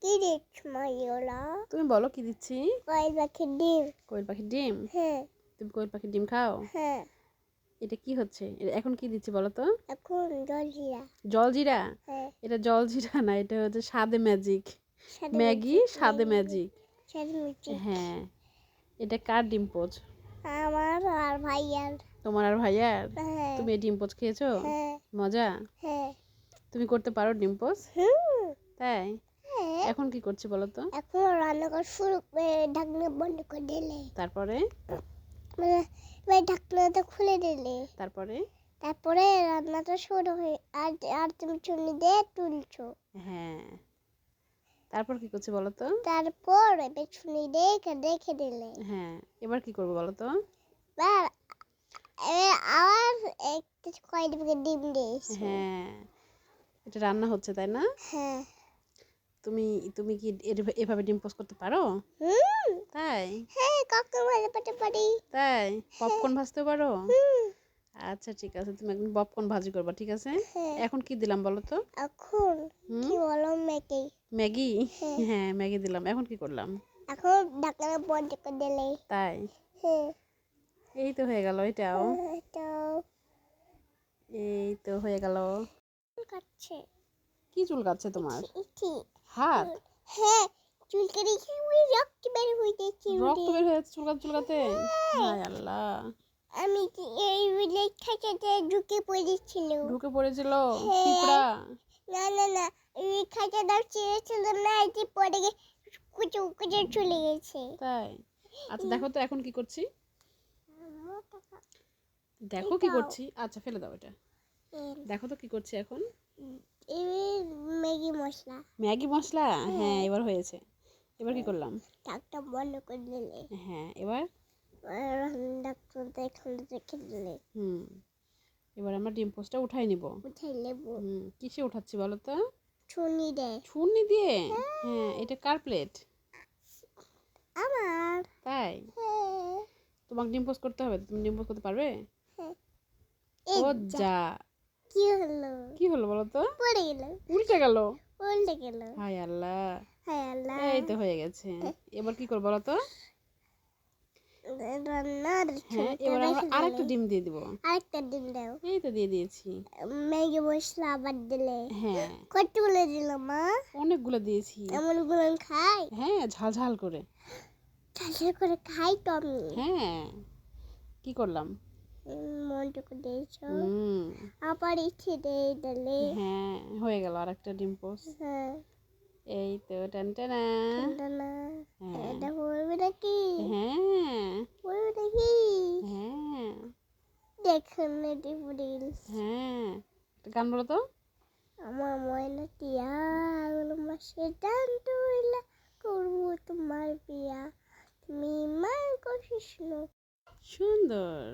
কি দিচ্ছ মাইওলা? তুমি বলো কি দিচ্ছি? কোয়েল পাখির ডিম। কোয়েল পাখির ডিম? হ্যাঁ। তুমি কোয়েল পাখির ডিম খাও? হ্যাঁ। এটা কি হচ্ছে? এখন কি দিচ্ছি বলো তো? এখন জলজিরা। জলজিরা? হ্যাঁ। এটা জলজিরা না, এটা হচ্ছে স্বাদে ম্যাজিক। ম্যাগি স্বাদে ম্যাজিক। হ্যাঁ। এটা কার ডিম পোচ? আমার আর ভাইয়ার। তোমার আর ভাইয়ার? হ্যাঁ। তুমি এই ডিম পোচ খেয়েছো? হ্যাঁ। মজা? হ্যাঁ। তুমি করতে পারো ডিম পোচ? তাই? হ্যাঁ। এখন কি করছি বলো তো? এখন রান্না করা শুরু ঢাকনা বন্ধ করে দিলে। তারপরে? ঢাকনাটা খুলে দিলে। তারপরে? তারপরে রান্নাটা শুরু হয়ে আর তুমি চুনি দিয়ে তুলছো। হ্যাঁ। তারপর কি করছি বলো তো? তারপর এবার চুনি দিয়ে রেখে দিলে। হ্যাঁ। এবার কি করবো বলো তো? আবার একটা কয়েকটা ডিম দিয়েছি। হ্যাঁ। এটা রান্না হচ্ছে তাই না? হ্যাঁ। তুমি তুমি কি এভাবে ডিম পোস্ট করতে পারো? তাই? হ্যাঁ, কাকা ভাজতে পারি। তাই? পপকর্ন ভাজতে পারো? আচ্ছা ঠিক আছে, তুমি একদিন পপকর্ন ভাজি করবা, ঠিক আছে? এখন কি দিলাম বলো তো? এখন কি বলো? ম্যাগি। ম্যাগি? হ্যাঁ ম্যাগি দিলাম। এখন কি করলাম? এখন ঢাকনা বন্ধ করে দিলে। তাই? হ্যাঁ। এই তো হয়ে গেল এটাও। এই তো হয়ে গেল। কাটছে। কি চুল কাটছে তোমার? ইতি। হাত? হ্যাঁ, চুল কেটে ওই রক্ত বের হয়ে যাচ্ছে। রক্ত বের হয়ে যাচ্ছে চুলকাতে? হায় আল্লাহ। আমি এই খাঁচাতে ঢুকে পড়েছিল। ঢুকে পড়েছিল পিঁপড়া? না না না, এই খাঁচাটা ছিঁড়েছিল না, এটি পড়ে গিয়ে কুচু কুচু চলে গেছে। তাই? আচ্ছা দেখো তো এখন কি করছি। দেখো কি করছি। আচ্ছা ফেলে দাও এটা। দেখো তো কি করছি এখন। ম্যাগি মশলা। ম্যাগি মশলা? হ্যাঁ এবার হয়েছে। এবার কি করলাম? ঢাকনা বন্ধ করে দিলে। হ্যাঁ এবার? ঢাকনাটা এখানে রেখে দিলে। এবার আমরা ডিম পোস্টটা উঠাই নিব। উঠাই নেব। কিসে উঠাচ্ছি বলো তো? ছুরি দিয়ে। ছুরি দিয়ে? হ্যাঁ। এটা কার প্লেট? আমার। তাই? হ্যাঁ। তোমাকে ডিম পোস্ট করতে হবে? তুমি ডিম পোস্ট করতে পারবে? হ্যাঁ। ও যা। কি হলো? কি হলো বলো তো? পড়ে গেল। উল্টে গেল? উল্টে গেল। হায় আল্লাহ। হায় আল্লাহ। এই তো হয়ে গেছে। এবার কি করব বলো তো? হ্যাঁ এবার আমরা আরেকটা ডিম দিয়ে দিব। আরেকটা ডিম দাও। এই তো দিয়ে দিয়েছি। ম্যাগি মশলা আবার দিলে। হ্যাঁ। কতগুলো দিল মা? অনেকগুলো দিয়েছি। এমনগুলো খাই? হ্যাঁ ঝাল ঝাল করে। ঝাল ঝাল করে খাই তো আমি। হ্যাঁ। কি করলাম? মনটুকু দিয়েছো। আবার ইচ্ছে দিলে। হ্যাঁ হয়ে গেল আরেকটা ডিম পোস্ট। হ্যাঁ। এই তো টানটানা। এটা বলবে নাকি? হ্যাঁ। বলবে নাকি? হ্যাঁ। দেখুন এটি পুরিল। হ্যাঁ। একটা গান বলো তো। আমার ময়না টিয়া আগুলো মাসে ডান তুইলা করবো তোমার বিয়া, তুমি মা কৃষ্ণ। সুন্দর।